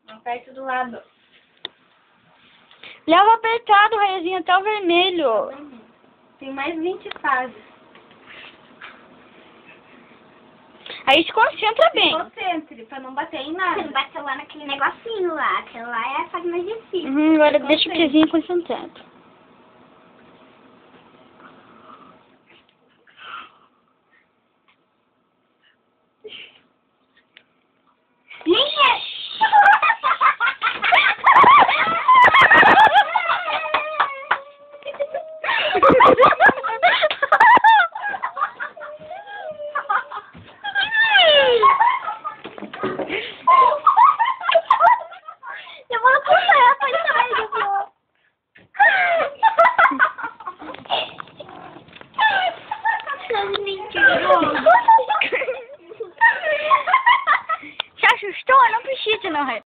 Aperta do lado. Leva apertado, Raizinho, até o vermelho. Tem mais 20 fases. Aí se concentra bem. Concentre, pra não bater em nada. Você não bateu lá naquele negocinho lá. Aquele lá é a fase mais difícil. Agora deixa o pezinho concentrado. Eu vou puxar pra trás, eu vou. Seus mentirosos. Se assustou? Não precisa, não, Rai.